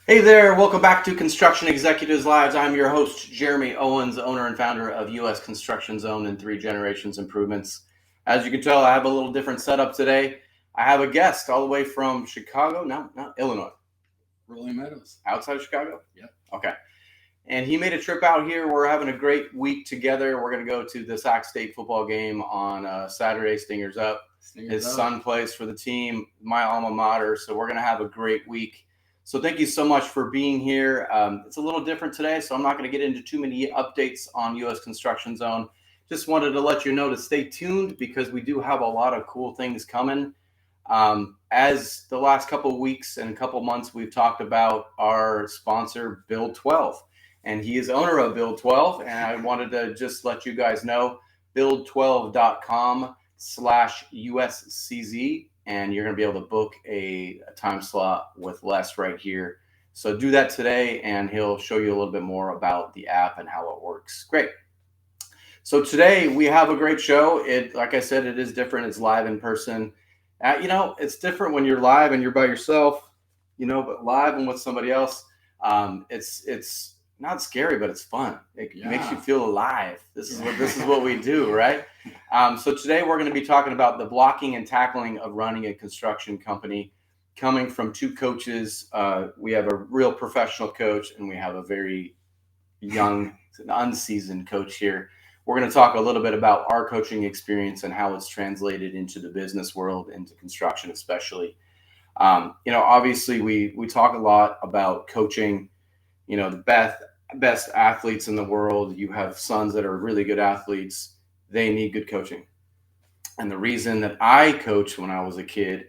Hey there, welcome back to Construction Executives Lives. I'm your host, Jeremy Owens, owner and founder of U.S. Construction Zone and 3 Generations Improvements. As you can tell, I have a little different setup today. I have a guest all the way from Chicago, no, not Illinois. Rolling Meadows. Outside of Chicago? Yep. Okay. And he made a trip out here. We're having a great week together. We're going to go to the Sac State football game on Saturday, Stingers Up. His son plays for the team, my alma mater, so we're going to have a great week. So thank you so much for being here. It's a little different today, so I'm not going to get into too many updates on U.S. Construction Zone. Just wanted to let you know to stay tuned because we do have a lot of cool things coming. As the last couple of weeks and a couple of months, we've talked about our sponsor, Build 12. And he is owner of Build 12. And I wanted to just let you guys know, build12.com/USCZ. And you're going to be able to book a time slot with Les right here. So do that today, and he'll show you a little bit more about the app and how it works. Great. So today we have a great show. Like I said, it is different. It's live in person. It's different when you're live and you're by yourself, but live and with somebody else, it's not scary, but it's fun. It makes you feel alive. This is what we do, right? So today we're going to be talking about the blocking and tackling of running a construction company, coming from two coaches. We have a real professional coach, and we have a very young, unseasoned coach here. We're going to talk a little bit about our coaching experience and how it's translated into the business world, into construction especially. Obviously we talk a lot about coaching. The best athletes in the world. You have sons that are really good athletes. They need good coaching. And the reason that I coached when I was a kid,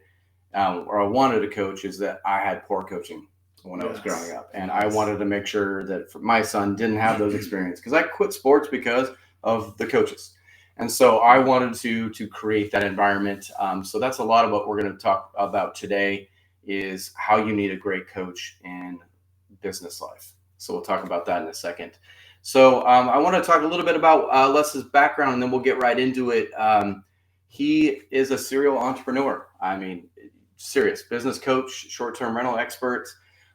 or I wanted to coach, is that I had poor coaching when I was growing up. And I wanted to make sure that my son didn't have those experiences, because I quit sports because of the coaches. And so I wanted to create that environment. So that's a lot of what we're going to talk about today, is how you need a great coach in business life. So we'll talk about that in a second. So I want to talk a little bit about Les's background, and then we'll get right into it. He is a serial entrepreneur. Serious business coach, short-term rental expert.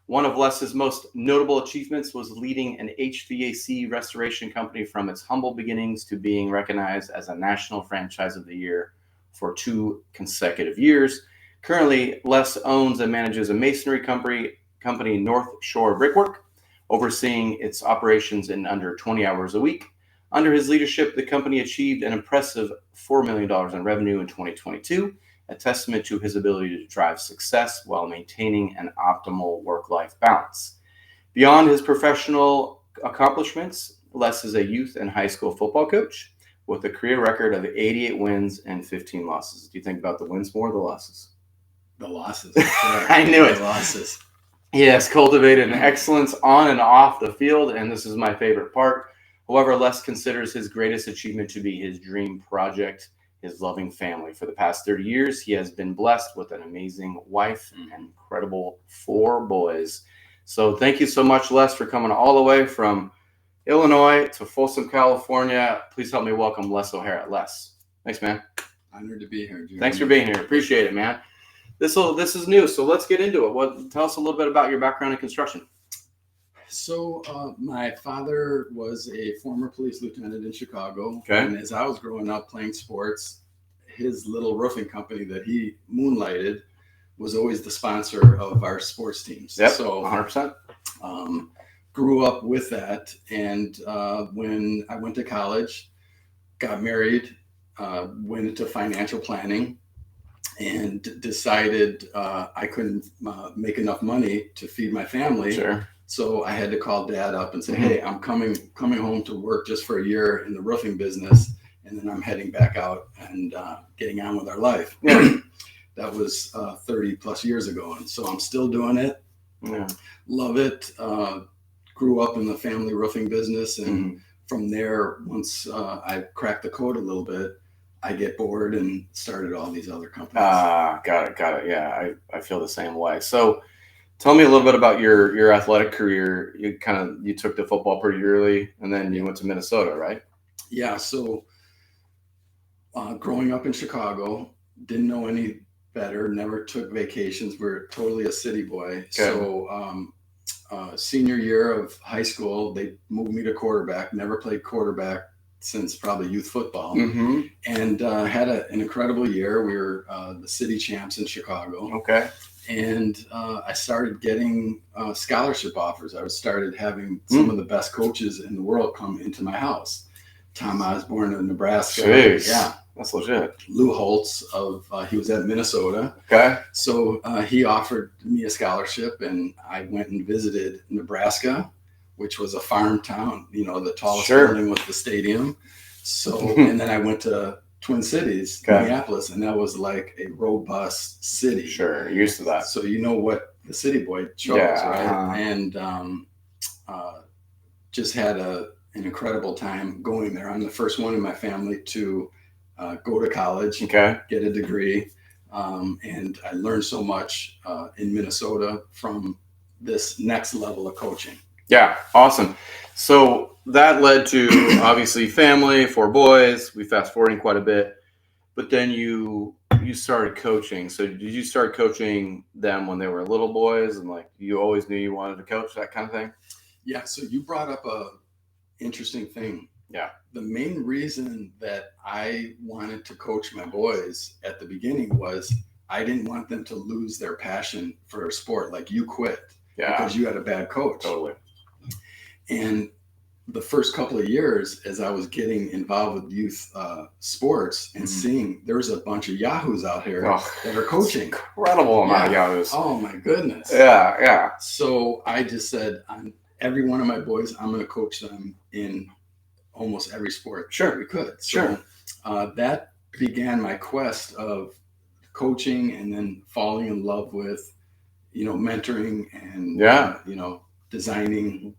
One of Les's most notable achievements was leading an HVAC restoration company from its humble beginnings to being recognized as a National Franchise of the Year for 2 consecutive years. Currently, Les owns and manages a masonry company, North Shore Brickwork, overseeing its operations in under 20 hours a week. Under his leadership, the company achieved an impressive $4 million in revenue in 2022, a testament to his ability to drive success while maintaining an optimal work-life balance. Beyond his professional accomplishments, Les is a youth and high school football coach with a career record of 88 wins and 15 losses. Do you think about the wins more or the losses? The losses. I knew it. The losses. He has cultivated an excellence on and off the field, and this is my favorite part. However, Les considers his greatest achievement to be his dream project, his loving family. For the past 30 years, he has been blessed with an amazing wife and incredible 4 boys. So thank you so much, Les, for coming all the way from Illinois to Folsom, California. Please help me welcome Les O'Hara. Les, thanks, man. Honored to be here, Jim. Thanks for being here. Appreciate it, man. This is new, so let's get into it. Tell us a little bit about your background in construction. So my father was a former police lieutenant in Chicago. Okay. And as I was growing up playing sports, his little roofing company that he moonlighted was always the sponsor of our sports teams. Yep, so 100%. Grew up with that. And when I went to college, got married, went into financial planning, and decided I couldn't make enough money to feed my family. Sure. So I had to call Dad up and say, hey, I'm coming home to work just for a year in the roofing business, and then I'm heading back out and getting on with our life. Yeah. That was 30 plus years ago, and so I'm still doing it. Yeah. Love it. Grew up in the family roofing business, and from there, once I cracked the code a little bit, I get bored and started all these other companies. Got it. Yeah, I feel the same way. So tell me a little bit about your athletic career. You took to football pretty early, and then you went to Minnesota, right? Yeah. So growing up in Chicago, didn't know any better, never took vacations. We're totally a city boy. Okay. So senior year of high school, they moved me to quarterback. Never played quarterback since probably youth football, and had an incredible year. We were the city champs in Chicago. Okay. And I started getting scholarship offers. I started having some of the best coaches in the world come into my house. Tom Osborne of Nebraska. Jeez. Yeah. That's legit. Lou Holtz he was at Minnesota. Okay. So he offered me a scholarship, and I went and visited Nebraska, which was a farm town. The tallest building was the stadium. So, and then I went to Twin Cities, Minneapolis, and that was like a robust city. Sure, you're used to that. So you know what the city boy chose, right? And just had an incredible time going there. I'm the first one in my family to go to college, get a degree, and I learned so much in Minnesota from this next level of coaching. Yeah, awesome. So that led to obviously family, 4 boys. We fast forwarding quite a bit, but then you started coaching. So did you start coaching them when they were little boys, and like you always knew you wanted to coach, that kind of thing? Yeah. So you brought up a interesting thing. Yeah. The main reason that I wanted to coach my boys at the beginning was I didn't want them to lose their passion for sport. Like you quit because you had a bad coach. Totally. And the first couple of years, as I was getting involved with youth sports and seeing there was a bunch of yahoos out here that are coaching. Incredible amount of yahoos. Oh my goodness. Yeah, yeah. So I just said, every one of my boys, I'm going to coach them in almost every sport we could. So that began my quest of coaching, and then falling in love with, mentoring and designing.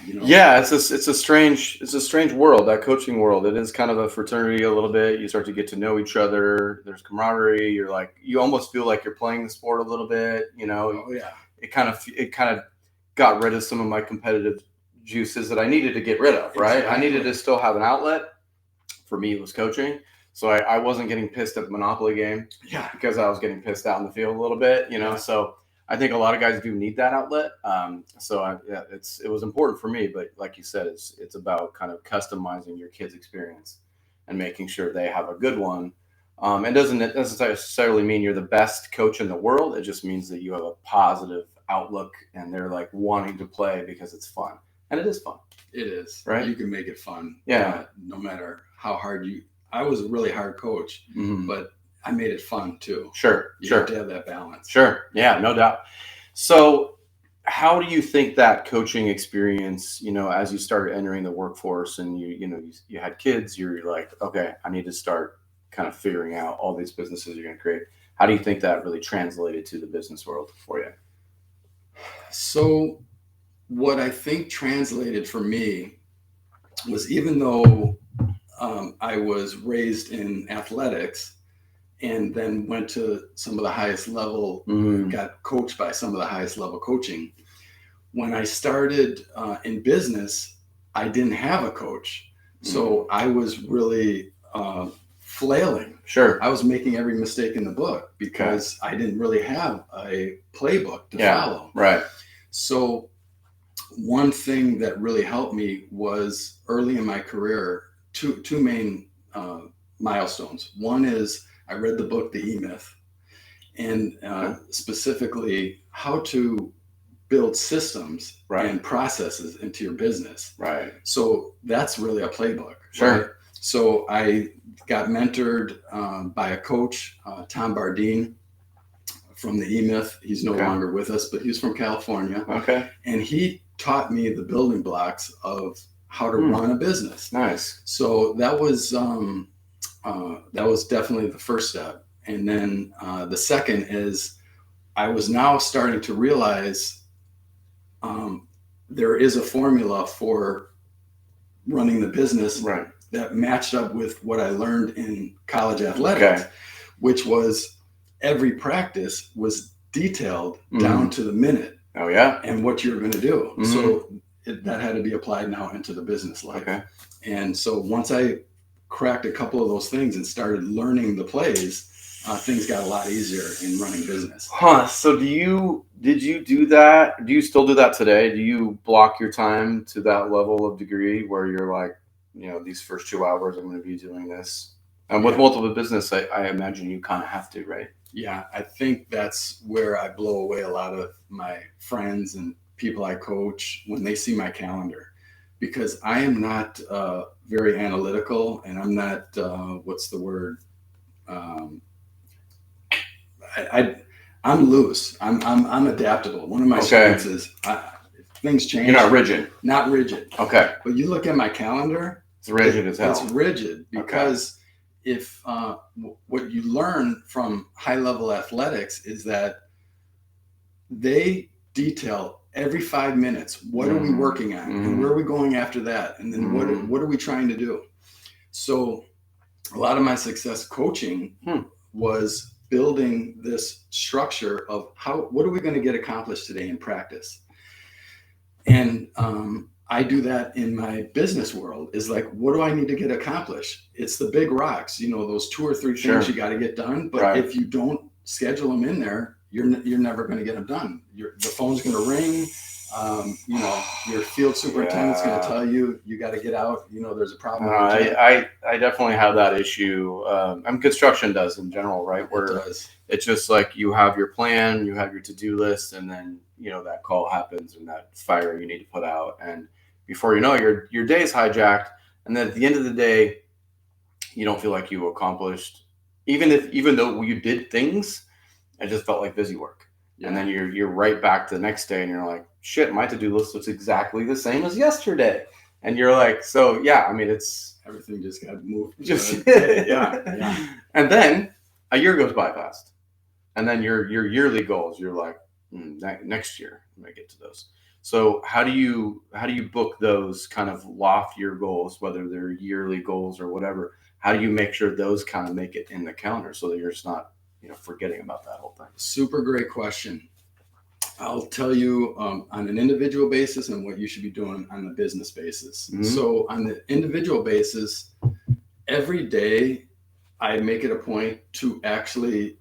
Yeah, it's a strange world, that coaching world. It is kind of a fraternity a little bit. You start to get to know each other. There's camaraderie. You almost feel like you're playing the sport a little bit. It kind of got rid of some of my competitive juices that I needed to get rid of. Right, exactly. I needed to still have an outlet. For me, it was coaching. So I wasn't getting pissed at the Monopoly game. Yeah, because I was getting pissed out in the field a little bit. So. I think a lot of guys do need that outlet. It was important for me, but like you said, it's about kind of customizing your kids' experience and making sure they have a good one. It doesn't necessarily mean you're the best coach in the world. It just means that you have a positive outlook and they're like wanting to play because it's fun. And it is fun. It is. Right? You can make it fun. Yeah. No matter how hard I was a really hard coach, but I made it fun too. Sure. You have to have that balance. Sure. Yeah, no doubt. So how do you think that coaching experience, as you started entering the workforce and you had kids, you're like, okay, I need to start kind of figuring out all these businesses you're going to create. How do you think that really translated to the business world for you? So what I think translated for me was, even though I was raised in athletics, and then went to some of the highest level, got coached by some of the highest level coaching. When I started in business, I didn't have a coach. So I was really flailing. Sure. I was making every mistake in the book because I didn't really have a playbook to follow. Right. So one thing that really helped me was, early in my career, two main milestones. One is, I read the book, The E-Myth, and specifically how to build systems and processes into your business. Right. So that's really a playbook. Sure. Right? So I got mentored by a coach, Tom Bardeen, from The E-Myth. He's no longer with us, but he's from California. Okay. And he taught me the building blocks of how to run a business. Nice. So that was definitely the first step. And then the second is, I was now starting to realize there is a formula for running the business that matched up with what I learned in college athletics, which was every practice was detailed down to the minute. Oh, yeah. And what you're going to do. So that had to be applied now into the business life. Okay. And so once I cracked a couple of those things and started learning the plays, things got a lot easier in running business. Huh. So did you do that? Do you still do that today? Do you block your time to that level of degree where you're like, these first 2 hours I'm going to be doing this? And with multiple business, I imagine you kind of have to, right? Yeah, I think that's where I blow away a lot of my friends and people I coach when they see my calendar, because I am not very analytical, and I'm not what's the word? I'm loose. I'm adaptable. One of my strengths is things change. You're not rigid. Not rigid. Okay. But you look at my calendar. It's rigid as hell. It's rigid because if what you learn from high-level athletics is that they detail every 5 minutes, what are we working on, and where are we going after that, and then what are we trying to do? So a lot of my success coaching was building this structure of what are we going to get accomplished today in practice. And I do that in my business world, is like, what do I need to get accomplished? It's the big rocks, those 2 or 3 things you got to get done. But if you don't schedule them in there, you're never going to get them done. The phone's going to ring. Your field superintendent's going to tell you got to get out. There's a problem. I definitely have that issue. Construction does in general, right? Where it does. It's just like you have your plan, you have your to-do list, and then that call happens and that fire you need to put out, and before you know it, your day's hijacked, and then at the end of the day, you don't feel like you accomplished, even though you did things. It just felt like busy work. Yeah. And then you're right back to the next day, and you're like, shit, my to-do list was exactly the same as yesterday. And you're like, so yeah, I mean, it's everything just got moved. Yeah. And then a year goes by fast, and then your yearly goals, you're like, next year I'm gonna get to those. So how do you book those kind of loftier goals, whether they're yearly goals or whatever? How do you make sure those kind of make it in the calendar so that you're just not forgetting about that whole thing? Super great question. I'll tell you on an individual basis and what you should be doing on the business basis. So on the individual basis, every day I make it a point to actually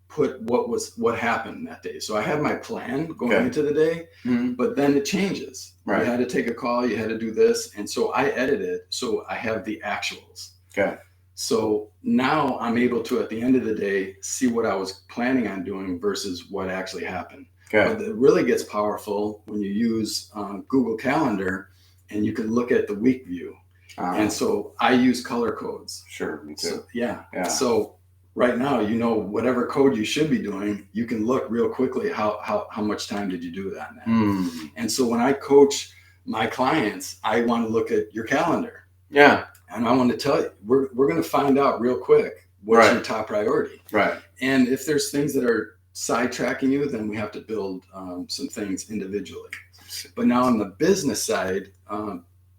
put what happened that day. So I have my plan going into the day, but then it changes. Right. You had to take a call, you had to do this. And so I edit it so I have the actuals. Okay. So now I'm able to, at the end of the day, see what I was planning on doing versus what actually happened. Okay. But it really gets powerful when you use Google Calendar, and you can look at the week view. And so I use color codes. Sure, me too. So, yeah. So right now, whatever code you should be doing, you can look real quickly how much time did you do that on that. And so when I coach my clients, I want to look at your calendar. Yeah. And I want to tell you, we're going to find out real quick what's your top priority. Right. And if there's things that are sidetracking you, then we have to build some things individually. But now on the business side,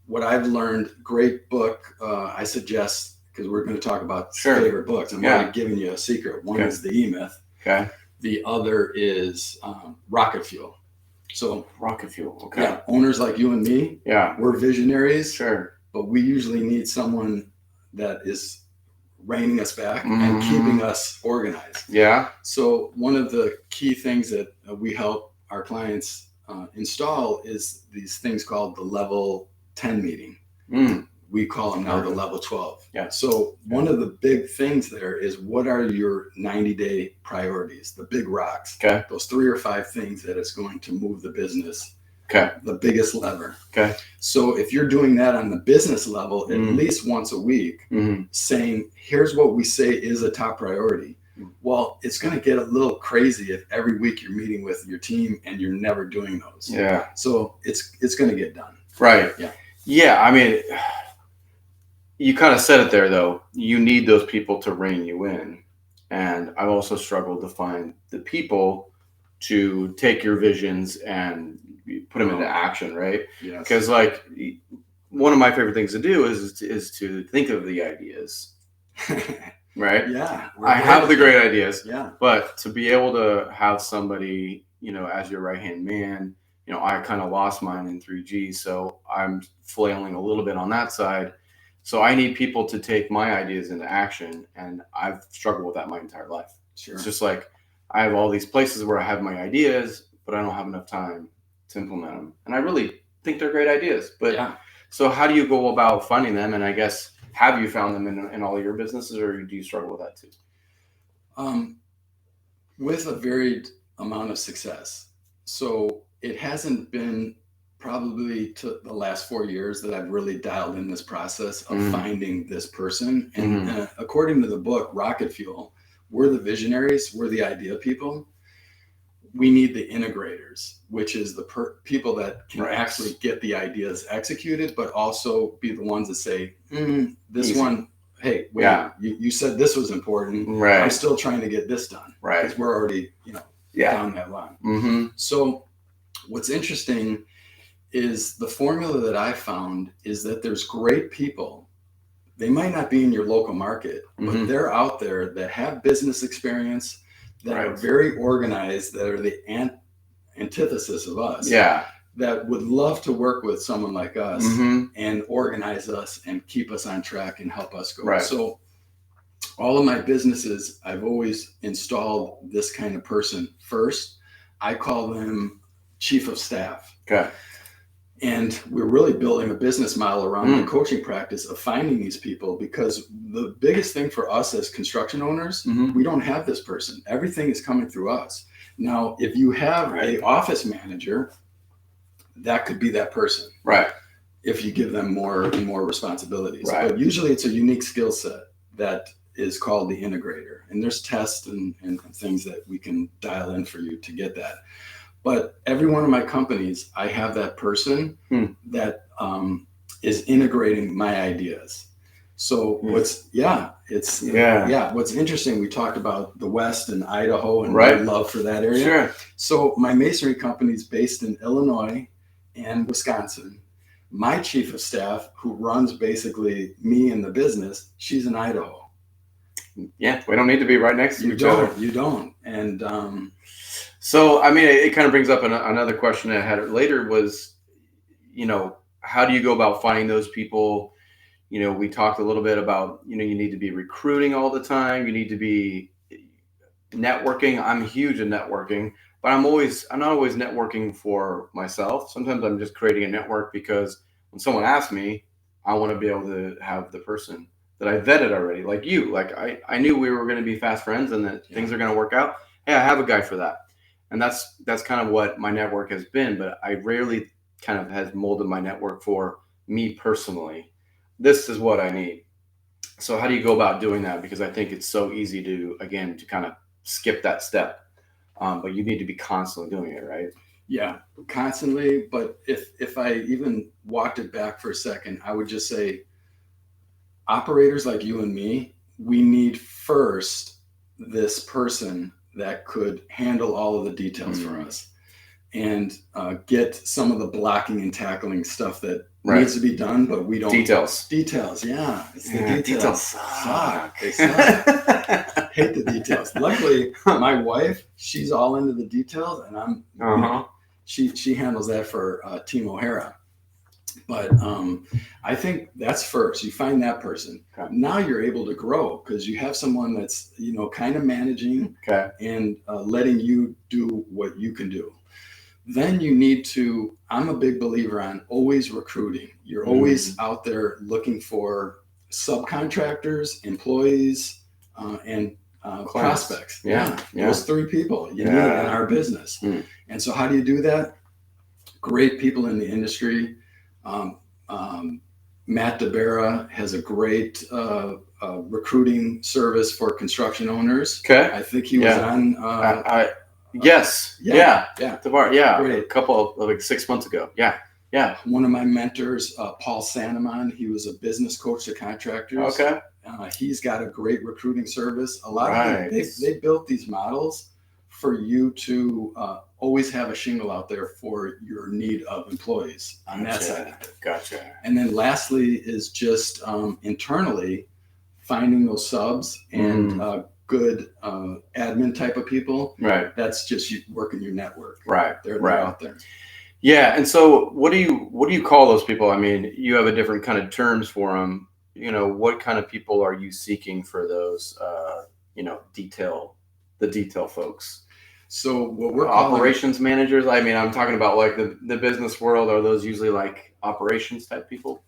what I've learned, great book, I suggest, because we're going to talk about favorite books. I'm already giving you a secret. One is The E-Myth. Okay. The other is Rocket Fuel. So Rocket Fuel. Okay. Yeah, owners like you and me. Yeah. We're visionaries. Sure. But we usually need someone that is reining us back and keeping us organized. Yeah. So one of the key things that we help our clients install is these things called the level 10 meeting. We call them now the level 12. Yeah. So one of the big things there is, what are your 90-day priorities, the big rocks? Okay. Those 3 or 5 things that is going to move the business. Okay. The biggest lever. Okay. So if you're doing that on the business level, at least once a week, saying, here's what we say is a top priority. Well, it's going to get a little crazy if every week you're meeting with your team and you're never doing those. Yeah. So it's going to get done. Right. Yeah. Yeah. I mean, you kind of said it there, though. You need those people to rein you in. And I've also struggled to find the people to take your visions and put them into action, right? Yes. Because like one of my favorite things to do is to think of the ideas, right? Yeah. I have the great ideas, yeah. But to be able to have somebody, as your right-hand man, I kind of lost mine in 3G, so I'm flailing a little bit on that side. So I need people to take my ideas into action, and I've struggled with that my entire life. Sure. It's just like I have all these places where I have my ideas, but I don't have enough time to implement them. And I really think they're great ideas. But Yeah. so how do you go about finding them? And I guess, have you found them in all your businesses, or do you struggle with that too? With a varied amount of success. So it hasn't been probably to the last 4 years that I've really dialed in this process of finding this person. And according to the book, Rocket Fuel, we're the visionaries, we're the idea people. We need the integrators, which is the people that can actually get the ideas executed, but also be the ones that say, this Easy. one, hey, wait, you said this was important. Right. I'm still trying to get this done. Right. Because we're already, down that line. So what's interesting is the formula that I found is that there's great people. They might not be in your local market, but they're out there that have business experience, that are very organized, that are the antithesis of us. Yeah. That would love to work with someone like us and organize us and keep us on track and help us go. Right. So all of my businesses, I've always installed this kind of person first. I call them chief of staff. Okay. And we're really building a business model around the coaching practice of finding these people, because the biggest thing for us as construction owners, we don't have this person. Everything is coming through us. Now, if you have an office manager, that could be that person. Right. If you give them more and more responsibilities. Right. But usually it's a unique skill set that is called the integrator. And there's tests and things that we can dial in for you to get that. But every one of my companies, I have that person that is integrating my ideas. So what's interesting, we talked about the West and Idaho and my love for that area. Sure. So my masonry company is based in Illinois and Wisconsin. My chief of staff, who runs basically me and the business, she's in Idaho. Yeah, we don't need to be right next to each other. You don't. And so, I mean, it kind of brings up another question I had later was, how do you go about finding those people? We talked a little bit about, you need to be recruiting all the time. You need to be networking. I'm huge in networking, but I'm not always networking for myself. Sometimes I'm just creating a network because when someone asks me, I want to be able to have the person that I vetted already, like you. Like I knew we were going to be fast friends and that things are going to work out. Hey, I have a guy for that. And that's kind of what my network has been, but I rarely kind of has molded my network for me personally. This is what I need. So how do you go about doing that? Because I think it's so easy to kind of skip that step. But you need to be constantly doing it, right? Yeah, constantly. But if I even walked it back for a second, I would just say operators like you and me, we need first this person that could handle all of the details for us and get some of the blocking and tackling stuff that needs to be done, but we don't. Details, yeah. It's the details suck. They suck. Hate the details. Luckily, my wife, she's all into the details, and I'm, she handles that for Team O'Hara. But I think that's first. You find that person. Okay. Now you're able to grow because you have someone that's, kind of managing and letting you do what you can do. Then you need to, I'm a big believer on always recruiting. You're always out there looking for subcontractors, employees, and prospects. Yeah. Those three people you need in our business. And so how do you do that? Great people in the industry. Matt DeBera has a great recruiting service for construction owners. Okay. I think he was on. Yes. Yeah. DeBera. Yeah. Great. A couple of like 6 months ago. Yeah. Yeah. One of my mentors, Paul Sandeman, he was a business coach to contractors. Okay. He's got a great recruiting service. A lot of them, they built these models for you to always have a shingle out there for your need of employees on that side. Gotcha. And then lastly is just internally finding those subs and good admin type of people. Right. That's just you working your network. Right. They're out there. Yeah. And so what do you call those people? I mean, you have a different kind of terms for them. what kind of people are you seeking for those, the detail folks? So what we're operations managers. I mean, I'm talking about like the business world. Are those usually like operations type people?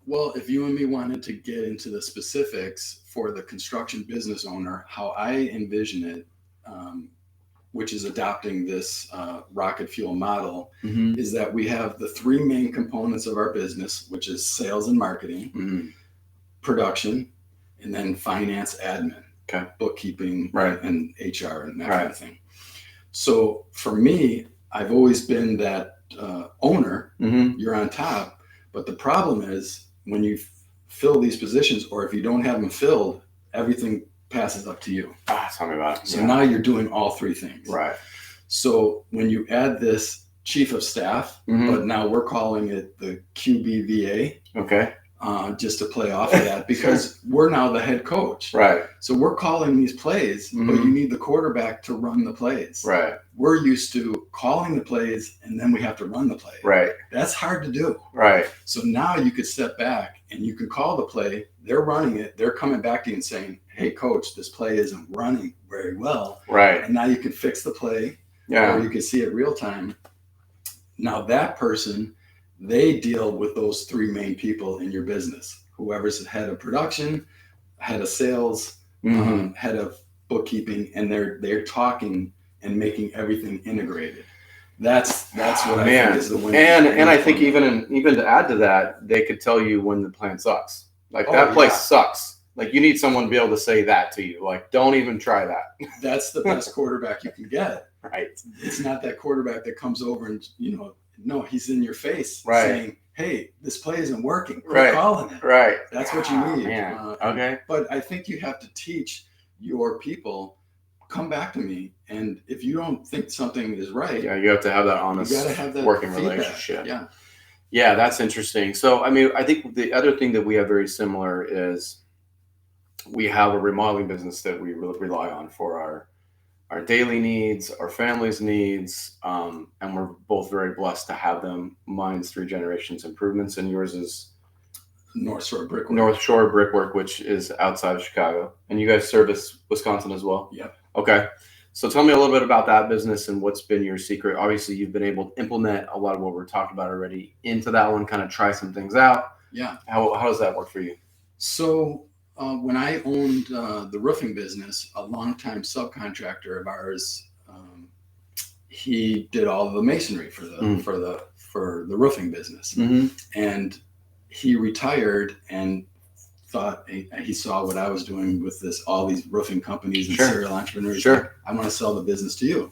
Well, if you and me wanted to get into the specifics for the construction business owner, how I envision it, which is adopting this rocket fuel model, is that we have the three main components of our business, which is sales and marketing, production, and then finance admin, bookkeeping, and HR and that kind of thing. So for me, I've always been that owner. You're on top, but the problem is when you fill these positions, or if you don't have them filled, everything passes up to you. Tell me about it. So now you're doing all three things. Right. So when you add this chief of staff, but now we're calling it the QBVA. Okay. Just to play off of that, because we're now the head coach. Right. So we're calling these plays, but you need the quarterback to run the plays. Right. We're used to calling the plays and then we have to run the play. Right. That's hard to do. Right. So now you could step back and you can call the play. They're running it. They're coming back to you and saying, hey, coach, this play isn't running very well. Right. And now you can fix the play. Yeah. Or you can see it real time. Now that person, they deal with those three main people in your business. Whoever's head of production, head of sales, head of bookkeeping, and they're talking and making everything integrated. That's what I think is the win. And I think even to add to that, they could tell you when the plan sucks. Like that place sucks. Like you need someone to be able to say that to you. Like don't even try that. That's the best quarterback you can get. Right. It's not that quarterback that comes over and no, he's in your face saying, hey, this play isn't working. We're calling it. Right. That's what you need. Okay. But I think you have to teach your people, come back to me. And if you don't think something is right. Yeah, you have to have that honest working feedback. relationship. Yeah. Yeah, that's interesting. So, I mean, I think the other thing that we have very similar is we have a remodeling business that we rely on for our daily needs, our family's needs, and we're both very blessed to have them. Mine's 3 generations improvements, and yours is North Shore Brickwork. North Shore Brickwork, which is outside of Chicago. And you guys service Wisconsin as well? Yep. Okay. So tell me a little bit about that business and what's been your secret. Obviously, you've been able to implement a lot of what we're talking about already into that one, kind of try some things out. Yeah. How does that work for you? So when I owned the roofing business, a longtime subcontractor of ours, he did all of the masonry for the roofing business, and he retired and thought he saw what I was doing with all these roofing companies and serial entrepreneurs. Sure. I want to sell the business to you.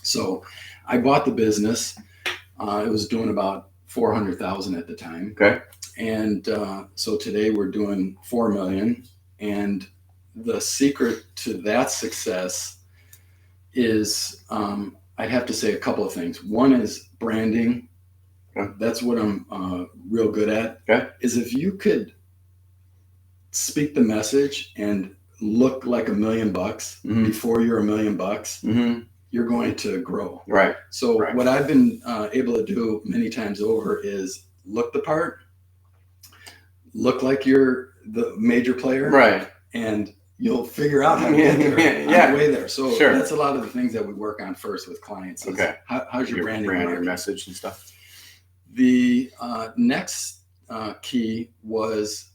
So I bought the business. It was doing about $400,000 at the time. Okay. And so today we're doing $4 million. And the secret to that success is, I'd have to say a couple of things. One is branding. Okay. That's what I'm real good at. Okay. Is if you could speak the message and look like $1 million before you're $1 million, you're going to grow. Right. So what I've been able to do many times over is look the part, look like you're the major player, right, and you'll figure out how to get there on the way there. So that's a lot of the things that we work on first with clients. Okay. How's your branding, your message and stuff? The next key was,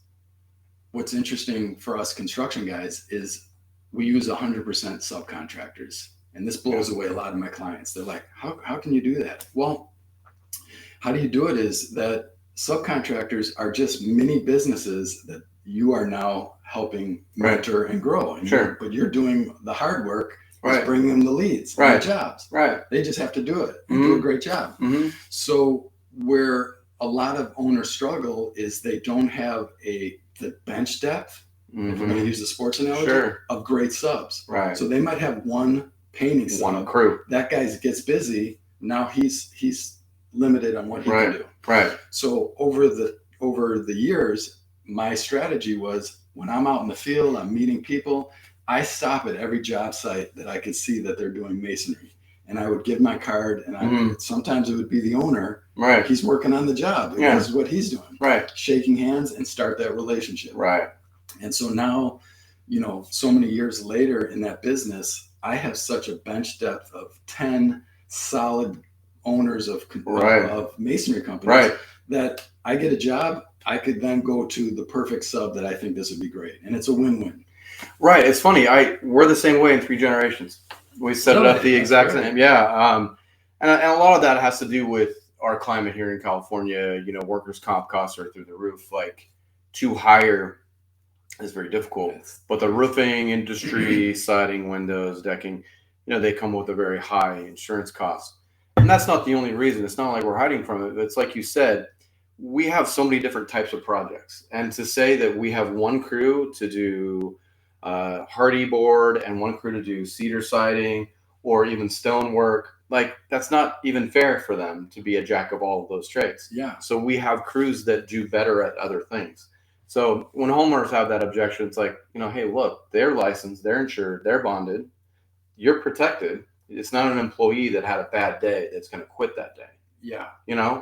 what's interesting for us construction guys is we use 100% subcontractors. And this blows away a lot of my clients. They're like, how can you do that? Well, how do you do it is that subcontractors are just mini businesses that you are now helping mentor and grow. And but you're doing the hard work, bringing them the leads and the jobs. Right. They just have to do it and do a great job. So where a lot of owners struggle is they don't have the bench depth, if we're going to use the sports analogy, of great subs. Right. So they might have one painting sub. One crew. That guy gets busy. Now he's limited on what he can do. Right. So over the years, my strategy was when I'm out in the field, I'm meeting people, I stop at every job site that I can see that they're doing masonry. and I would give my card, and sometimes it would be the owner. Right. He's working on the job. Yeah. This is what he's doing. Right. Shaking hands and start that relationship. Right. And so now, so many years later in that business, I have such a bench depth of 10 solid owners of masonry companies that I get a job, I could then go to the perfect sub that I think this would be great. And it's a win-win. Right. It's funny. We're the same way in 3 generations. We set it up the exact same. Yeah. And a lot of that has to do with our climate here in California. Workers' comp costs are through the roof. Like, to hire is very difficult. But the roofing industry, siding, windows, decking, they come with a very high insurance cost. And that's not the only reason. It's not like we're hiding from it. It's like you said, we have so many different types of projects. And to say that we have one crew to do hardy board and one crew to do cedar siding or even stone work, like, that's not even fair for them to be a jack of all of those trades. Yeah. So we have crews that do better at other things. So when homeowners have that objection, it's like, hey, look, they're licensed, they're insured, they're bonded, you're protected. It's not an employee that had a bad day that's going to quit that day. Yeah.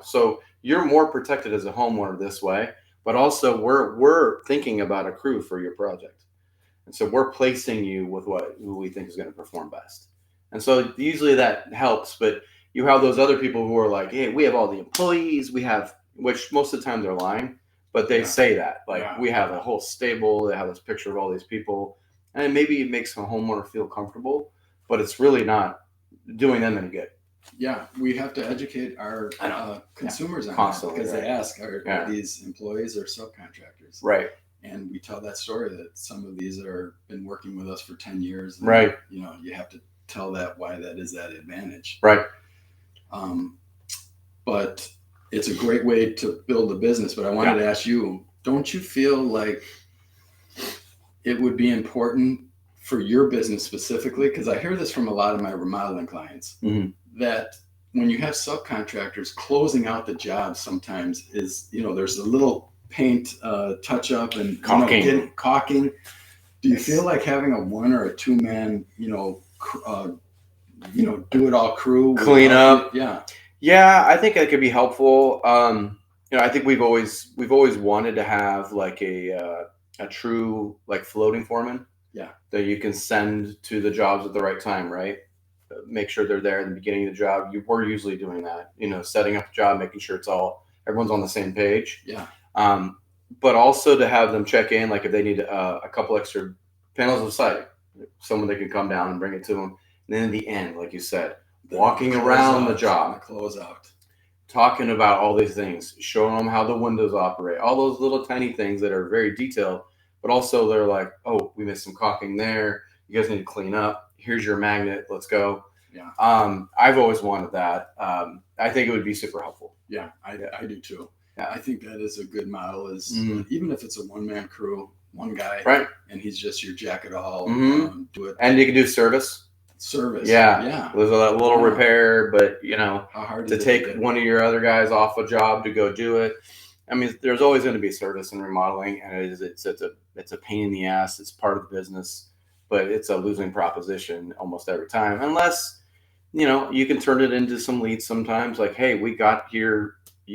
So you're more protected as a homeowner this way, but also we're thinking about a crew for your project. And so we're placing you with who we think is going to perform best. And so usually that helps, but you have those other people who are like, hey, we have all the employees, which most of the time they're lying, but they say that, like, we have a whole stable, they have this picture of all these people, and maybe it makes a homeowner feel comfortable, but it's really not doing them any good. Yeah, we have to educate our consumers on constantly, that, because they ask, are these employees or subcontractors? Right. And we tell that story that some of these been working with us for 10 years. And, right. You have to tell that why that is that advantage. Right. But it's a great way to build a business. But I wanted to ask you, don't you feel like it would be important for your business specifically? Because I hear this from a lot of my remodeling clients, that when you have subcontractors, closing out the job sometimes is, there's a little paint touch up and caulking. Do you feel like having a 1 or a 2 man, do it all crew, clean up? Yeah, I think that could be helpful. I think we've always wanted to have like a true, like, floating foreman. Yeah, that you can send to the jobs at the right time, right? Make sure they're there in the beginning of the job. We're usually doing that, setting up the job, making sure everyone's on the same page. Yeah. But also to have them check in, like if they need a couple extra panels of siding, someone that can come down and bring it to them. And then in the end, like you said, walking around the job, close out, talking about all these things, showing them how the windows operate, all those little tiny things that are very detailed, but also they're like, oh, we missed some caulking there. You guys need to clean up. Here's your magnet. Let's go. Yeah. I've always wanted that. I think it would be super helpful. Yeah, I do too. Yeah, I think that is a good model. Is even if it's a 1-man crew, one guy, right, and he's just your jack at all. Do it, and you can do service. Yeah. There's a little repair, but how hard to take one of your other guys off a job to go do it. I mean, there's always going to be service in remodeling, and it's a pain in the ass. It's part of the business, but it's a losing proposition almost every time, unless you can turn it into some leads sometimes. Like, hey, you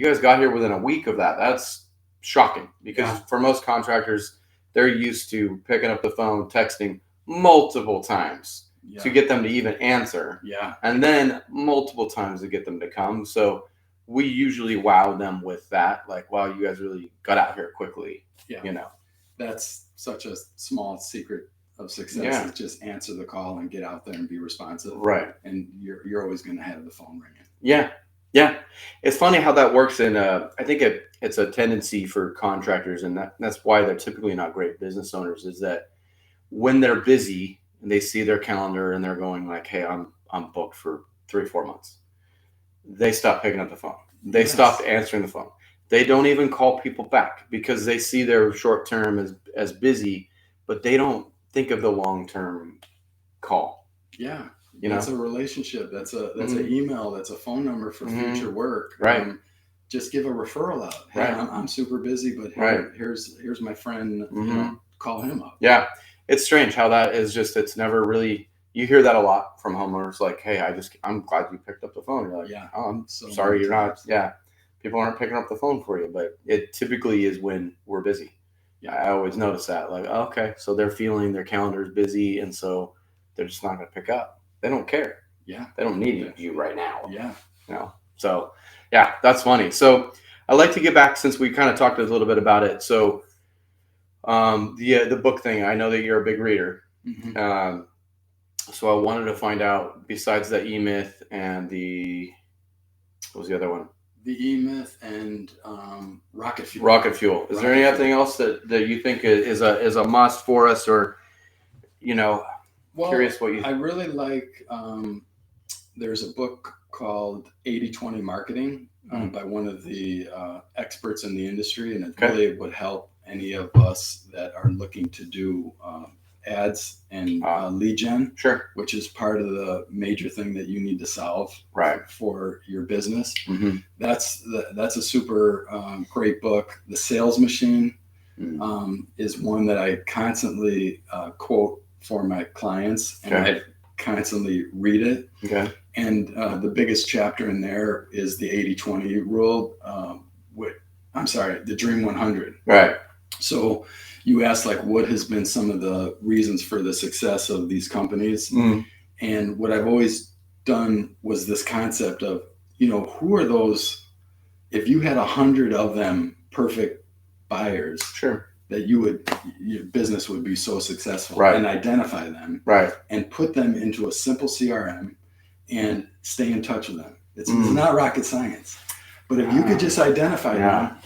guys got here within a week of that. That's shocking, because for most contractors, they're used to picking up the phone, texting multiple times to get them to even answer. Yeah. And then multiple times to get them to come. So we usually wow them with that. Like, wow, you guys really got out here quickly. Yeah. That's such a small secret of success. Is just answer the call and get out there and be responsive. Right. And you're always going to have the phone ringing. Yeah. Yeah. It's funny how that works. And I think it's a tendency for contractors, and that's why they're typically not great business owners, is that when they're busy and they see their calendar and they're going like, hey, I'm booked for 3 or 4 months, they stop picking up the phone. They stop answering the phone. They don't even call people back because they see their short term as busy, but they don't think of the long term call. Yeah. That's a relationship. That's an email. That's a phone number for future work. Right. Just give a referral out. Hey, I'm super busy, but here's my friend. Call him up. Yeah. It's strange how that is it's never really You hear that a lot from homeowners, like, "Hey, I'm glad you picked up the phone." You're like, Yeah. "Oh, I'm So sorry many you're not." times. Yeah, people aren't picking up the phone for you, but it typically is when we're busy. Yeah. I always notice that, like, oh, okay, so they're feeling their calendar is busy, and so they're just not going to pick up. They don't care. Yeah. They don't need you right now. Yeah. You know. So, yeah, that's funny. So, I'd like to get back since we kind of talked a little bit about it. So, the book thing. I know that you're a big reader. Mm-hmm. So I wanted to find out, besides the E Myth and what was the other one? The E Myth and Rocket Fuel. Rocket Fuel. Is there anything else that you think is a must for us, or curious what you? I really like. There's a book called 80/20 Marketing by one of the experts in the industry, and it really would help any of us that are looking to do ads and lead gen, Sure, which is part of the major thing that you need to solve for your business. Mm-hmm. That's a super great book. The Sales Machine is one that I constantly quote for my clients, and I constantly read it. Okay. And the biggest chapter in there is the 80/20 rule. The Dream 100. Right. So you asked, like, what has been some of the reasons for the success of these companies? And what I've always done was this concept of, who are those, if you had 100 of them perfect buyers, that your business would be so successful, and identify them, and put them into a simple CRM and stay in touch with them. It's not rocket science, but if you could just identify them,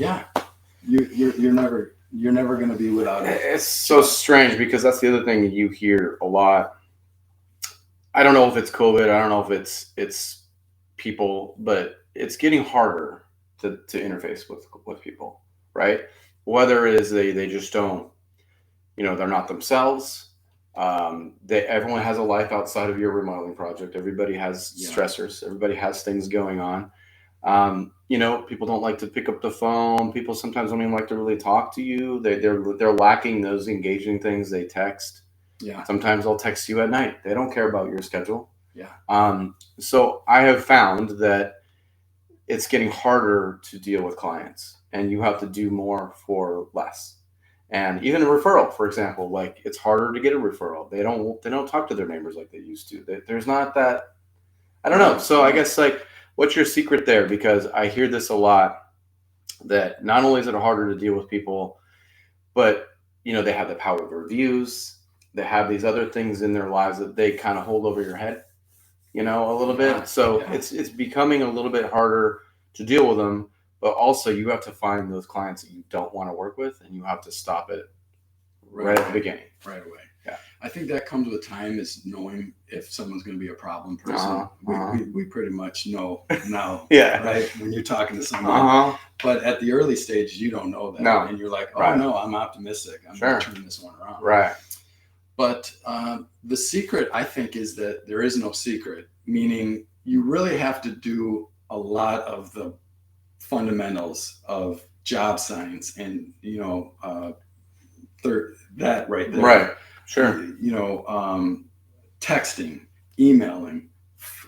you're never going to be without it. It's so strange because that's the other thing that you hear a lot. I don't know if it's COVID. I don't know if it's people, but it's getting harder to interface with people, right? Whether it is they just don't, they're not themselves. Everyone has a life outside of your remodeling project. Everybody has stressors. Everybody has things going on. People don't like to pick up the phone. People sometimes don't even like to really talk to you. They're lacking those engaging things. They text. Yeah. Sometimes they'll text you at night. They don't care about your schedule. Yeah. So I have found that it's getting harder to deal with clients, and you have to do more for less. And even a referral, for example, like, it's harder to get a referral. They don't talk to their neighbors like they used to. There's not that. I don't know. So I guess, like, what's your secret there? Because I hear this a lot, that not only is it harder to deal with people, but they have the power of reviews. They have these other things in their lives that they kind of hold over your head, a little bit. So it's becoming a little bit harder to deal with them. But also, you have to find those clients that you don't want to work with, and you have to stop it right at the beginning. Right away. Yeah. I think that comes with time, is knowing if someone's going to be a problem person. We pretty much know now, right? When you're talking to someone. But at the early stage, you don't know that. No. And you're like, no, I'm optimistic. I'm going to turn this one around. Right. But the secret, I think, is that there is no secret, meaning you really have to do a lot of the fundamentals of job science and, that right there. Right. Sure. Texting, emailing,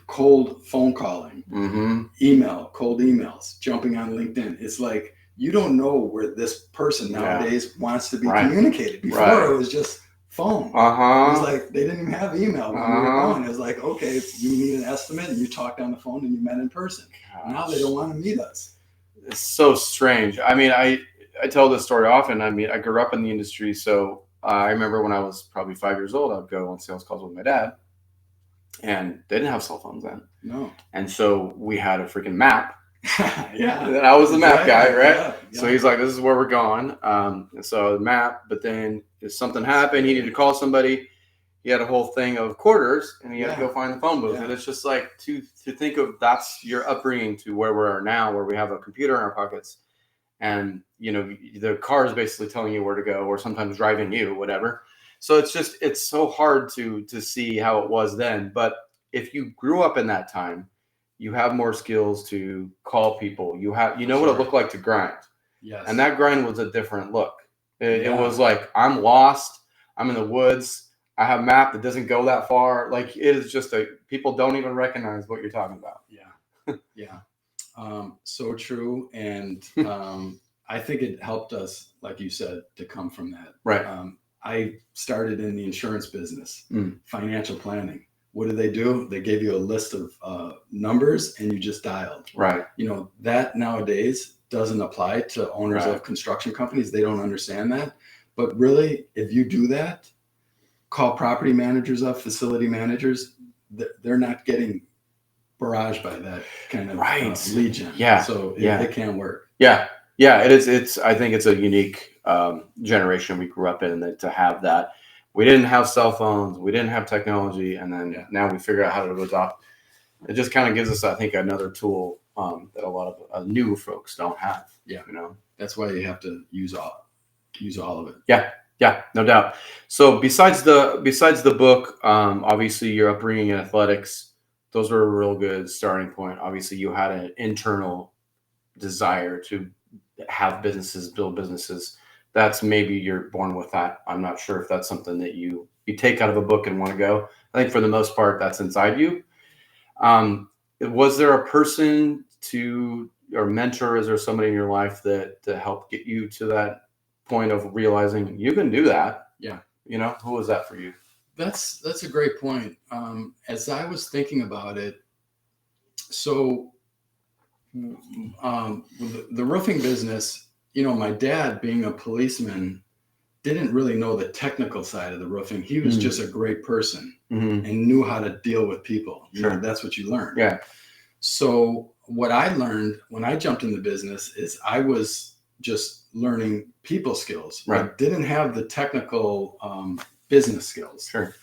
cold phone calling, cold emails, jumping on LinkedIn. It's like, you don't know where this person nowadays wants to be communicated. Before it was just phone. It was like, they didn't even have email when we were going. It was like, okay, you need an estimate, and you talked on the phone and you met in person. Now they don't want to meet us. It's so strange. I mean, I tell this story often. I mean, I grew up in the industry, so I remember when I was probably 5 years old, I'd go on sales calls with my dad, and they didn't have cell phones then. No. And so we had a freaking map. And I was the map guy, right? Yeah. So he's like, this is where we're going. And so the map, but then if something happened, he needed to call somebody. He had a whole thing of quarters, and he had to go find the phone booth. And it's just like, to think of, that's your upbringing to where we are now, where we have a computer in our pockets. And, the car is basically telling you where to go, or sometimes driving you, whatever. So it's so hard to see how it was then. But if you grew up in that time, you have more skills to call people. You know what it looked like to grind. Yes. And that grind was a different look. It was like, I'm lost. I'm in the woods. I have a map that doesn't go that far. Like it is just people don't even recognize what you're talking about. Yeah. Yeah. So true. And I think it helped us, like you said, to come from that. Right. I started in the insurance business, Mm. financial planning. What did they do? They gave you a list of numbers and you just dialed. Right. That nowadays doesn't apply to owners Right. of construction companies. They don't understand that. But really, if you do that, call property managers up, facility managers, they're not getting barraged by that kind of lead gen. Yeah. So it can work. Yeah. Yeah. It is. I think it's a unique generation we grew up in that to have that. We didn't have cell phones. We didn't have technology. And then now we figure out how to adopt. It just kind of gives us, I think, another tool that a lot of new folks don't have. Yeah. That's why you have to use all of it. Yeah. Yeah, no doubt. So besides the book, obviously your upbringing in athletics, those were a real good starting point. Obviously, you had an internal desire to have businesses, build businesses. That's maybe you're born with that. I'm not sure if that's something that you take out of a book and want to go. I think for the most part, that's inside you. Was there a person or mentor? Is there somebody in your life that helped get you to that point of realizing you can do that? Yeah. Who was that for you? That's a great point. As I was thinking about it, so the roofing business, my dad being a policeman didn't really know the technical side of the roofing. He was just a great person and knew how to deal with people. Sure. That's what you learn. Yeah. So what I learned when I jumped in the business is I was just learning people skills. Right. I didn't have the technical business skills. Sure.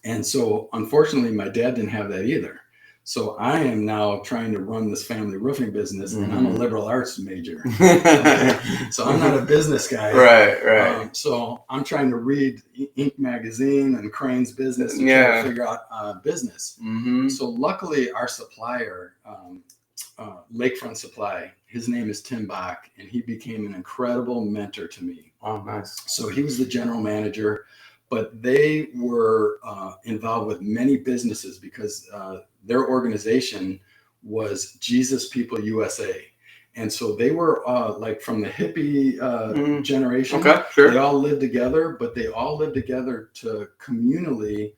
And so unfortunately, my dad didn't have that either. So I am now trying to run this family roofing business, and I'm a liberal arts major. So I'm not a business guy. Right. So I'm trying to read Inc. magazine and Crane's Business to try to figure out business. Mm-hmm. So luckily, our supplier, Lakefront Supply, his name is Tim Bach, and he became an incredible mentor to me. Oh, nice. So he was the general manager, but they were involved with many businesses because their organization was Jesus People USA. And so they were like from the hippie generation. Okay, sure. They all lived together, but they all lived together to communally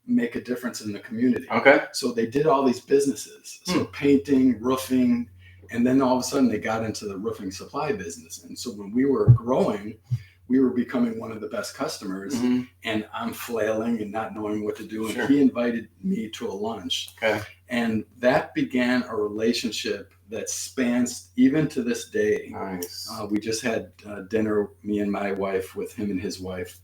make a difference in the community. Okay. So they did all these businesses. So painting, roofing, and then all of a sudden they got into the roofing supply business. And so when we were growing, we were becoming one of the best customers, and I'm flailing and not knowing what to do. And he invited me to a lunch. Okay. And that began a relationship that spans even to this day. Nice. We just had dinner, me and my wife, with him and his wife,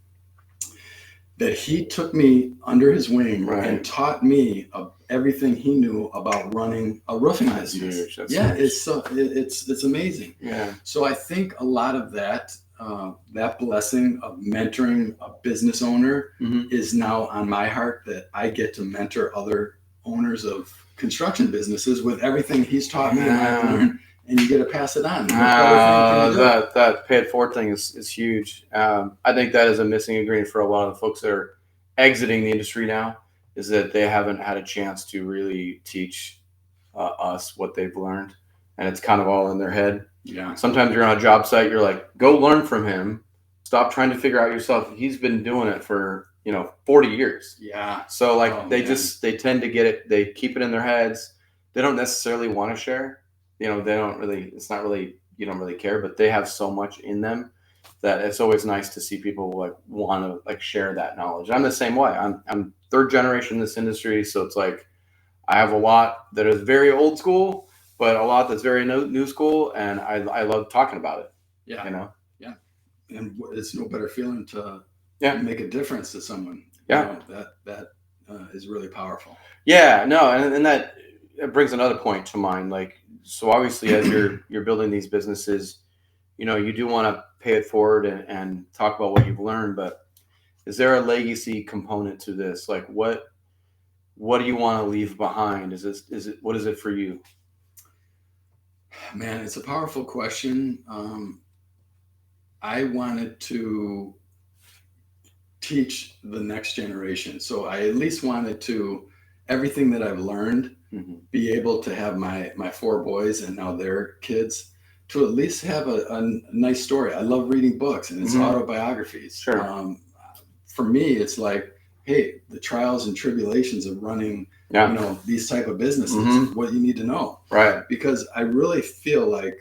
that he took me under his wing and taught me everything he knew about running a roofing business. Huge. That's huge. It's amazing. Yeah. So I think a lot of that blessing of mentoring a business owner is now on my heart, that I get to mentor other owners of construction businesses with everything he's taught me and I've learned, and you get to pass it on. That pay it forward thing is huge. I think that is a missing ingredient for a lot of the folks that are exiting the industry now, is that they haven't had a chance to really teach us what they've learned, and it's kind of all in their head. Yeah. Sometimes you're on a job site, you're like, go learn from him. Stop trying to figure out yourself. He's been doing it for 40 years. Yeah. So they tend to get it. They keep it in their heads. They don't necessarily want to share. They don't really. It's not really. You don't really care, but they have so much in them that it's always nice to see people want to share that knowledge. I'm the same way. I'm third generation in this industry, so it's like I have a lot that is very old school, but a lot that's very new school, and I love talking about it. Yeah. Yeah. And it's no better feeling to make a difference to someone. Yeah. That is really powerful. Yeah. No, and that it brings another point to mind. So obviously, as you're building these businesses, you do want to pay it forward and talk about what you've learned, but is there a legacy component to this? What do you want to leave behind? What is it for you? Man, it's a powerful question. I wanted to teach the next generation. So I at least wanted to, everything that I've learned, be able to have my four boys and now their kids to at least have a nice story. I love reading books, and it's autobiographies. Sure. For me, it's like, hey, the trials and tribulations of running, these type of businesses, what you need to know. Right. Because I really feel like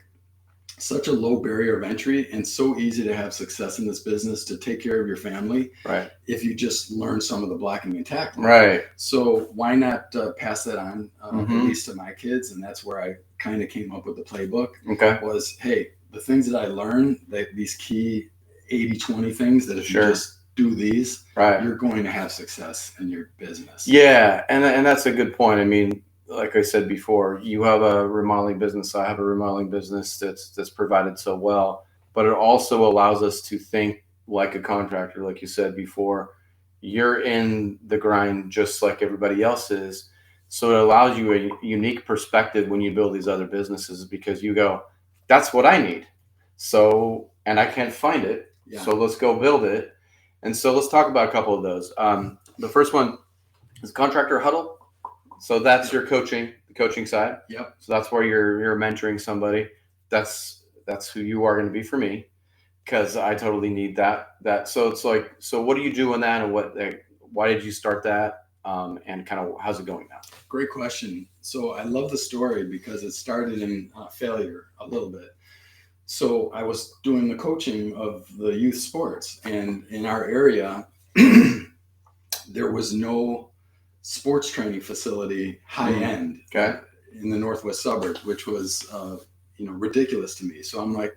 such a low barrier of entry and so easy to have success in this business, to take care of your family. Right. If you just learn some of the blocking and tackling. Right. So why not pass that on at least to my kids? And that's where I kind of came up with the playbook. Okay. Was, hey, the things that I learned, these key 80-20 things that if you just do these, you're going to have success in your business. Yeah. And that's a good point. I mean, like I said before, you have a remodeling business. I have a remodeling business that's provided so well, but it also allows us to think like a contractor. Like you said before, you're in the grind just like everybody else is. So it allows you a unique perspective when you build these other businesses, because you go, that's what I need. So, and I can't find it. Yeah. So let's go build it. And so let's talk about a couple of those. The first one is contractor huddle. So that's your coaching, the coaching side. Yep. So that's where you're mentoring somebody. That's who you are going to be for me, because I totally need that. So it's like, so what do you do in that, and why did you start that, and kind of how's it going now? Great question. So I love the story because it started in failure a little bit. So I was doing the coaching of the youth sports, and in our area, there was no sports training facility high end in the northwest suburbs, which was ridiculous to me. So I'm like,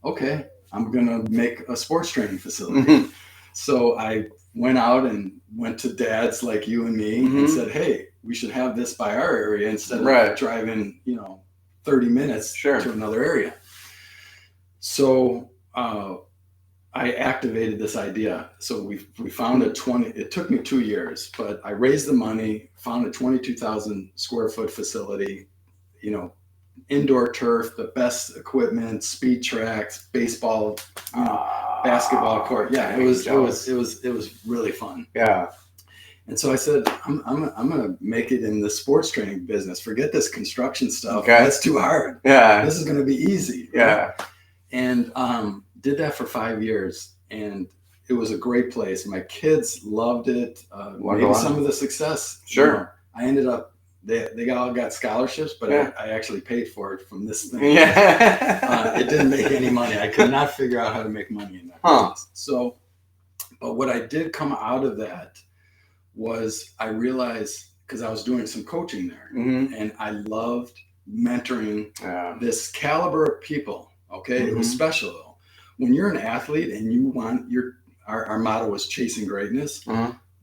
okay, I'm gonna make a sports training facility. So I went out and went to dads like you and me and said, hey, we should have this by our area instead of driving 30 minutes to another area. So I activated this idea. So we found it took me 2 years, but I raised the money, found a 22,000 square foot facility, indoor turf, the best equipment, speed tracks, baseball, basketball court. Yeah, it was really fun. Yeah. And so I said, I'm gonna make it in the sports training business. Forget this construction stuff. Okay. That's too hard. Yeah. This is gonna be easy. Right? Yeah. And did that for 5 years, and it was a great place. My kids loved it. Maybe some of the success. Sure. I ended up, they all got scholarships, but I actually paid for it from this thing. Yeah. It didn't make any money. I could not figure out how to make money in that business. So, but what I did come out of that was I realized, because I was doing some coaching there, and I loved mentoring this caliber of people. Okay. It was special though. When you're an athlete and you want our motto was chasing greatness.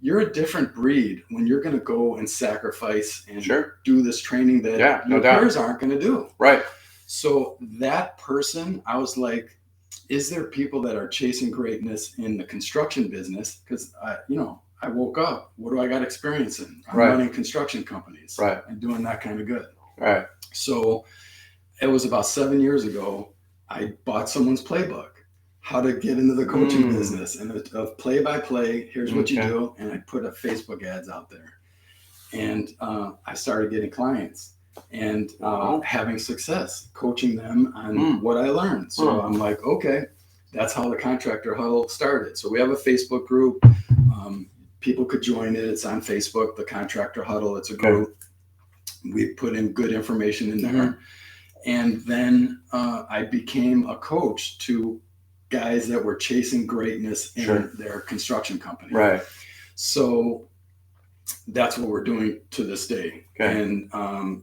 You're a different breed when you're going to go and sacrifice and do this training that your peers aren't going to do. Right. So that person, I was like, is there people that are chasing greatness in the construction business? Because I woke up. What do I got experience in? I'm running construction companies and doing that kind of good. Right. So it was about 7 years ago. I bought someone's playbook, how to get into the coaching business, and of play by play, here's what you do. And I put up Facebook ads out there, and I started getting clients and having success, coaching them on what I learned. So I'm like, okay, that's how the Contractor Huddle started. So we have a Facebook group. People could join it. It's on Facebook, the Contractor Huddle. It's a group. We put in good information in there. And then I became a coach to guys that were chasing greatness in their construction company. Right. So that's what we're doing to this day. Okay. And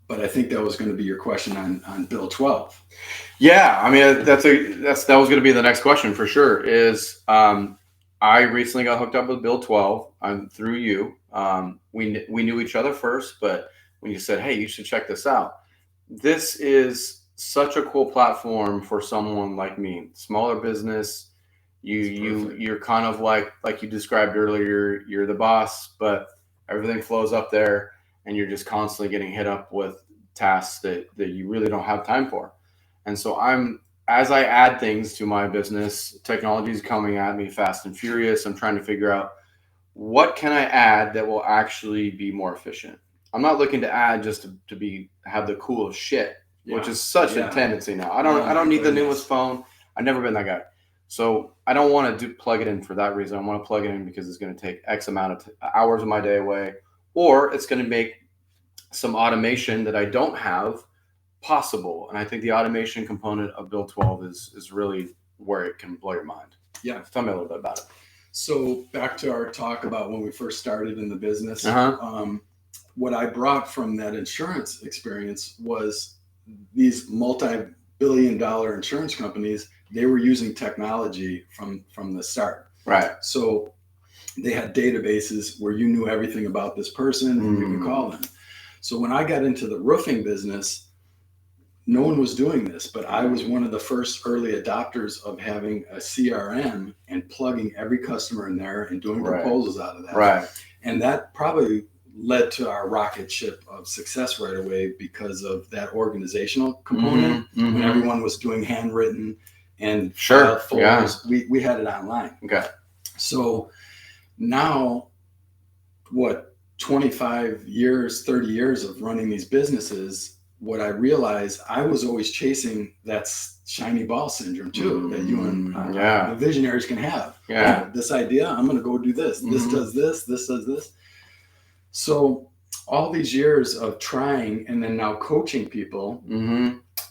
but I think that was going to be your question on Bill 12. Yeah, I mean that was going to be the next question for sure. Is I recently got hooked up with Bill 12. I'm through you. We knew each other first, but when you said, hey, you should check this out. This is such a cool platform for someone like me, smaller business. You're kind of like you described earlier, you're the boss, but everything flows up there and you're just constantly getting hit up with tasks that you really don't have time for. And so I'm as I add things to my business, technology is coming at me fast and furious. I'm trying to figure out what can I add that will actually be more efficient. I'm not looking to add just to be have the coolest shit, which is such a tendency now. I don't need the newest phone. I've never been that guy. So I don't want to plug it in for that reason. I want to plug it in because it's going to take X amount of hours of my day away, or it's going to make some automation that I don't have possible. And I think the automation component of Build 12 is really where it can blow your mind. Yeah. Tell me a little bit about it. So back to our talk about when we first started in the business, what I brought from that insurance experience was these multi-billion-dollar insurance companies. They were using technology from the start. Right. So they had databases where you knew everything about this person and you could call them. So when I got into the roofing business, no one was doing this, but I was one of the first early adopters of having a CRM and plugging every customer in there and doing proposals out of that. Right. And that probably led to our rocket ship of success right away because of that organizational component. When everyone was doing handwritten and folders, we had it online. Okay. So now, 25 years, 30 years of running these businesses, what I realized, I was always chasing that shiny ball syndrome too, that you and the visionaries can have. Yeah. This idea, I'm going to go do this. This does this. This does this. So all these years of trying and then now coaching people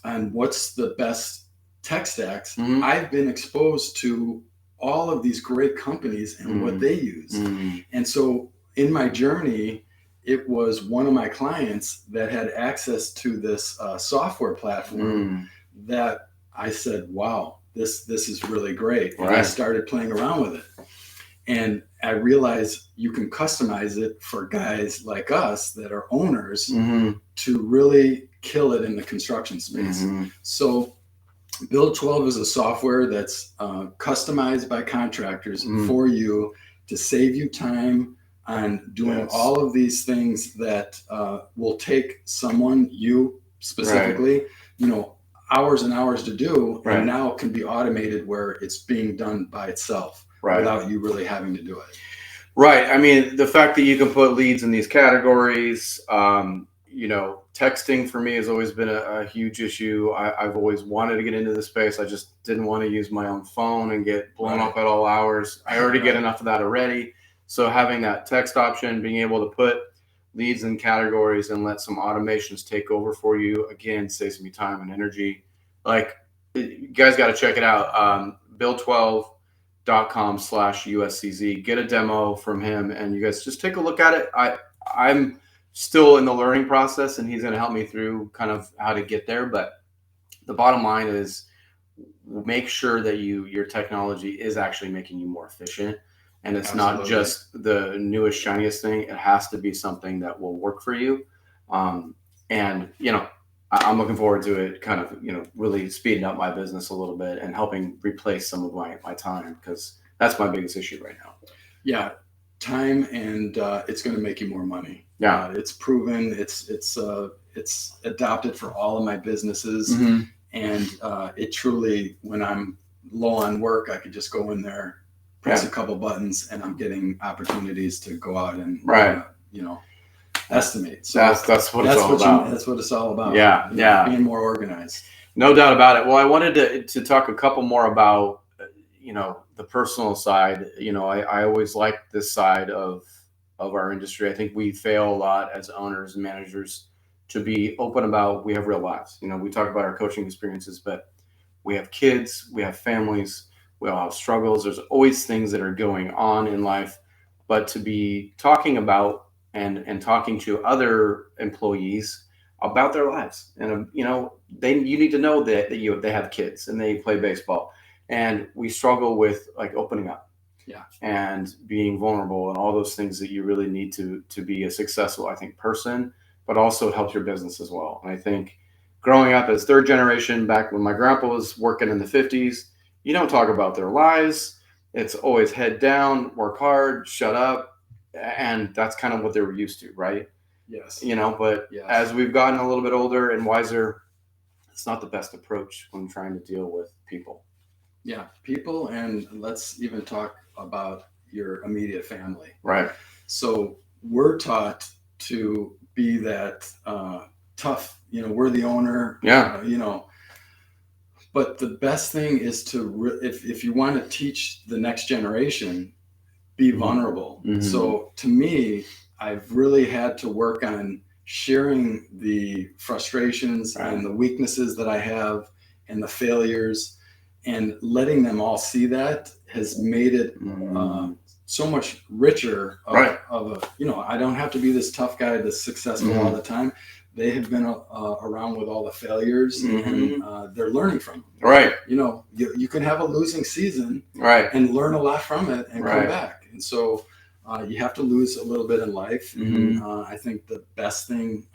on what's the best tech stacks, I've been exposed to all of these great companies and what they use. And so in my journey, it was one of my clients that had access to this software platform that I said, wow, this is really great. And I started playing around with it. And I realized you can customize it for guys like us that are owners to really kill it in the construction space. So Build 12 is a software that's customized by contractors for you to save you time on doing all of these things that will take someone, you specifically, hours and hours to do, and now can be automated where it's being done by itself without you really having to do it. Right. I mean, the fact that you can put leads in these categories, texting for me has always been a huge issue. I've always wanted to get into the space. I just didn't want to use my own phone and get blown up at all hours. I already get enough of that already. So having that text option, being able to put leads in categories and let some automations take over for you, again, saves me time and energy. Like, you guys got to check it out. build12.com/USCZ. Get a demo from him, and you guys just take a look at it. I'm still in the learning process, and he's going to help me through kind of how to get there. But the bottom line is, make sure that your technology is actually making you more efficient. And it's not just the newest, shiniest thing. It has to be something that will work for you. I'm looking forward to it kind of, really speeding up my business a little bit and helping replace some of my time, because that's my biggest issue right now. Yeah. Time, and it's going to make you more money. Yeah. It's proven. It's adopted for all of my businesses. And it truly, when I'm low on work, I could just go in there, press a couple buttons, and I'm getting opportunities to go out and estimate. So that's what it's all about. That's what it's all about. Yeah. Being more organized. No doubt about it. Well, I wanted to talk a couple more about the personal side. I always liked this side of our industry. I think we fail a lot as owners and managers to be open about we have real lives. We talk about our coaching experiences, but we have kids, we have families. We all have struggles. There's always things that are going on in life, but to be talking about and talking to other employees about their lives, and you need to know that they have kids and they play baseball, and we struggle with like opening up, and being vulnerable and all those things that you really need to be a successful, I think, person, but also it helps your business as well. And I think growing up as third generation, back when my grandpa was working in the 50s. You don't talk about their lives. It's always head down, work hard, shut up. And that's kind of what they were used to, right? Yes. But as we've gotten a little bit older and wiser, it's not the best approach when trying to deal with people. Yeah, people, and let's even talk about your immediate family. Right. So we're taught to be that tough, we're the owner, Yeah. But the best thing is to, if you want to teach the next generation, be vulnerable. Mm-hmm. So to me, I've really had to work on sharing the frustrations and the weaknesses that I have and the failures, and letting them all see that has made it so much richer of a, I don't have to be this tough guy that's successful all the time. They have been around with all the failures, and they're learning from them. Right. You can have a losing season, and learn a lot from it and come back. And so you have to lose a little bit in life. And I think the best thing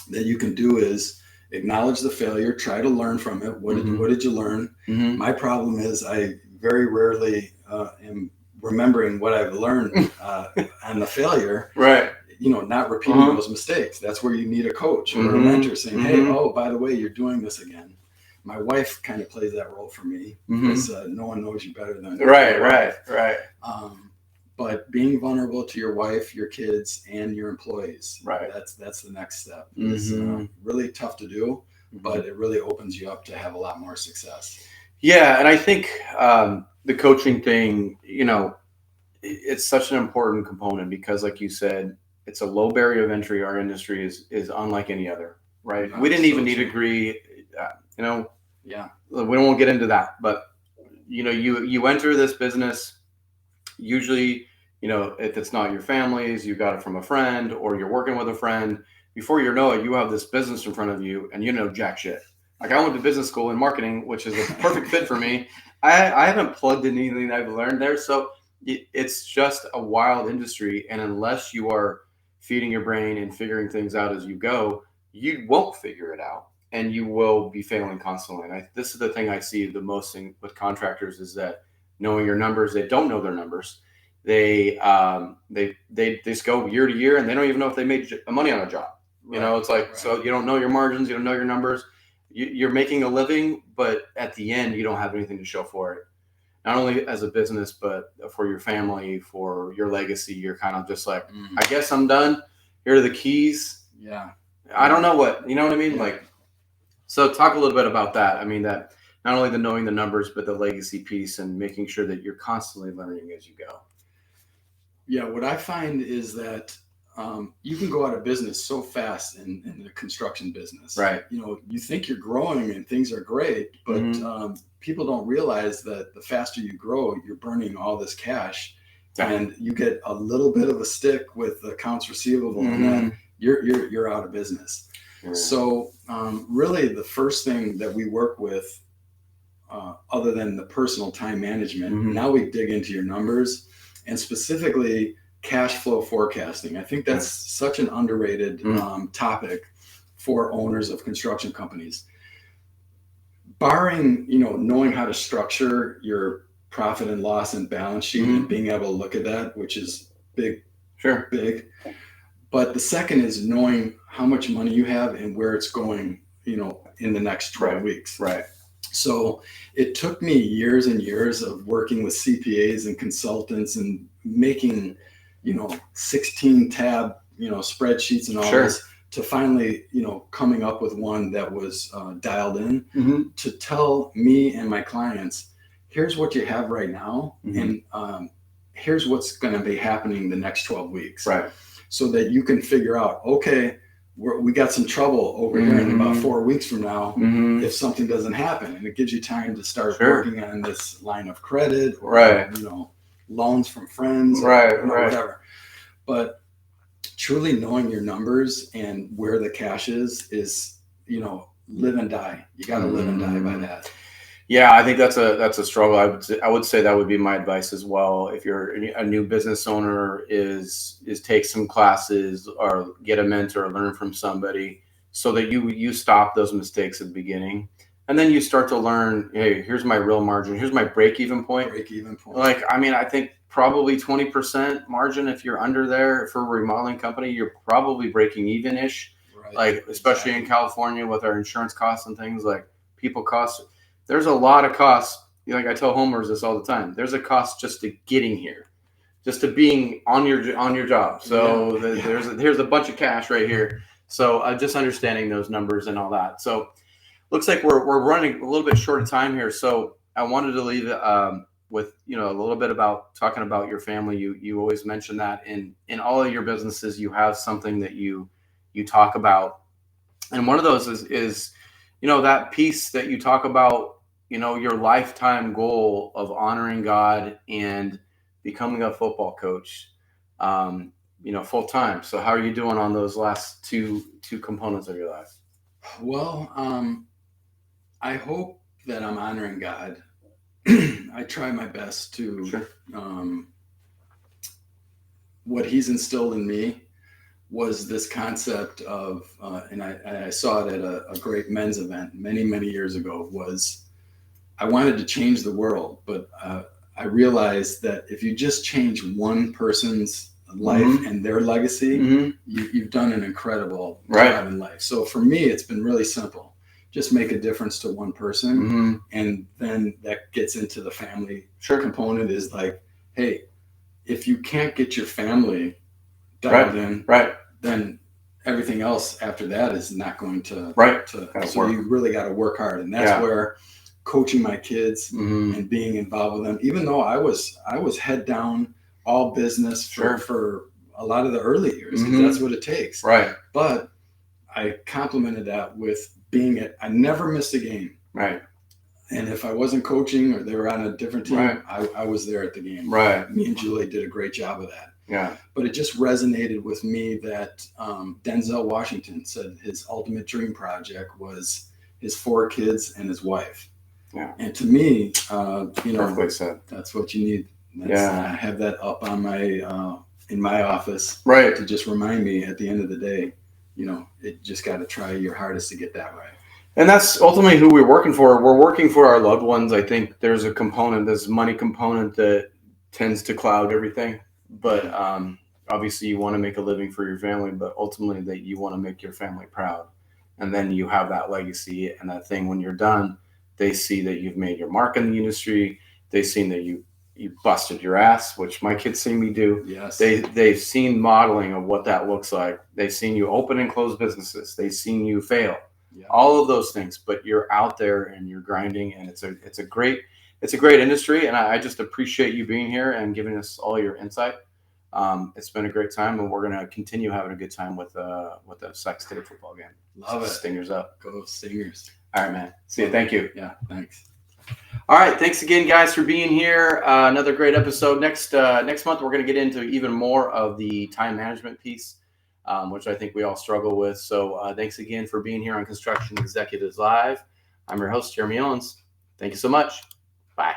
that you can do is acknowledge the failure, try to learn from it. What did you learn? My problem is I very rarely am remembering what I've learned on the failure. Right. Not repeating those mistakes. That's where you need a coach or a mentor saying, hey, oh, by the way, you're doing this again. My wife kind of plays that role for me because no one knows you better than Right. But being vulnerable to your wife, your kids, and your employees, that's the next step. It's really tough to do, but it really opens you up to have a lot more success. Yeah, and I think the coaching thing, it's such an important component because, like you said, it's a low barrier of entry. Our industry is unlike any other, right? We didn't even need a degree, Yeah. We won't get into that, but you enter this business, usually, if it's not your family's, you got it from a friend or you're working with a friend. Before you know it, you have this business in front of you and you know jack shit. Like I went to business school in marketing, which is a perfect fit for me. I haven't plugged in anything I've learned there. So it's just a wild industry. And unless you are feeding your brain and figuring things out as you go, you won't figure it out and you will be failing constantly. And this is the thing I see the most with contractors is that knowing your numbers, they don't know their numbers. They just go year to year and they don't even know if they made money on a job. It's like, so you don't know your margins, you don't know your numbers. You're making a living, but at the end, you don't have anything to show for it. Not only as a business, but for your family, for your legacy. You're kind of just like, I guess I'm done. Here are the keys. Yeah. I don't know what, you know what I mean? Yeah. Like, so talk a little bit about that. I mean, that not only the knowing the numbers, but the legacy piece and making sure that you're constantly learning as you go. Yeah. What I find is that you can go out of business so fast in the construction business. Right. You think you're growing and things are great, but people don't realize that the faster you grow, you're burning all this cash, and you get a little bit of a stick with accounts receivable, and then you're out of business. So really, the first thing that we work with, other than the personal time management, now we dig into your numbers, and specifically cash flow forecasting. I think that's such an underrated topic for owners of construction companies. Barring, knowing how to structure your profit and loss and balance sheet and being able to look at that, which is big. But the second is knowing how much money you have and where it's going, in the next 12 weeks. Right. So it took me years and years of working with CPAs and consultants and making 16 tab, spreadsheets and all this to finally, coming up with one that was dialed in to tell me and my clients, here's what you have right now. And here's what's going to be happening the next 12 weeks. Right. So that you can figure out, okay, we got some trouble over here in about 4 weeks from now if something doesn't happen. And it gives you time to start working on this line of credit or, loans from friends or whatever. But truly knowing your numbers and where the cash is, live and die. You got to live and die by that. Yeah, I think that's a struggle. I would say that would be my advice as well. If you're a new business owner, is take some classes or get a mentor or learn from somebody so that you stop those mistakes at the beginning. And then you start to learn, hey, here's my real margin. Here's my break-even point. Like, I mean, I think probably 20% margin. If you're under there for a remodeling company, you're probably breaking even-ish. Right. Like, especially in California with our insurance costs and things, like people costs. There's a lot of costs. Like I tell homers this all the time. There's a cost just to getting here, just to being on your job. So here's a bunch of cash right here. So just understanding those numbers and all that. So looks like we're running a little bit short of time here. So I wanted to leave with a little bit about talking about your family. You always mention that in all of your businesses you have something that you talk about, and one of those is that piece that you talk about, your lifetime goal of honoring God and becoming a football coach, full time. So how are you doing on those last two components of your life? Well, I hope that I'm honoring God. I try my best to, Sure. What he's instilled in me was this concept of, and I saw it at a great men's event many, many years ago, was I wanted to change the world, but I realized that if you just change one person's life and their legacy, you've done an incredible job in life. So for me, it's been really simple. Just make a difference to one person, and then that gets into the family component. Is like, hey, if you can't get your family dialed in, then everything else after that is not going to so work. You really got to work hard, and that's where coaching my kids and being involved with them, even though I was head down, all business for a lot of the early years, because that's what it takes. Right. But I complemented that with I never missed a game. Right. And if I wasn't coaching or they were on a different team, I was there at the game. Right. Me and Julie did a great job of that. Yeah. But it just resonated with me that Denzel Washington said his ultimate dream project was his 4 kids and his wife. Yeah. And to me, perfectly said. That's what you need. I have that up on my in my office, to just remind me at the end of the day, it just got to try your hardest to get that right. And that's ultimately who we're working for. We're working for our loved ones. I think there's a component, this money component, that tends to cloud everything. But obviously you want to make a living for your family, but ultimately that you want to make your family proud. And then you have that legacy and that thing when you're done, they see that you've made your mark in the industry. They've seen that you busted your ass, which my kids see me do. Yes. They've seen modeling of what that looks like. They've seen you open and close businesses. They've seen you fail. Yeah. All of those things, but you're out there and you're grinding, and it's a great industry. And I just appreciate you being here and giving us all your insight. It's been a great time, and we're going to continue having a good time with the Sac State football game. Love it. Stingers up. Go Stingers. All right, man. See you. Thank you. Yeah, thanks. All right. Thanks again, guys, for being here. Another great episode. Next month, we're going to get into even more of the time management piece, which I think we all struggle with. So thanks again for being here on Construction Executives Live. I'm your host, Jeremy Owens. Thank you so much. Bye.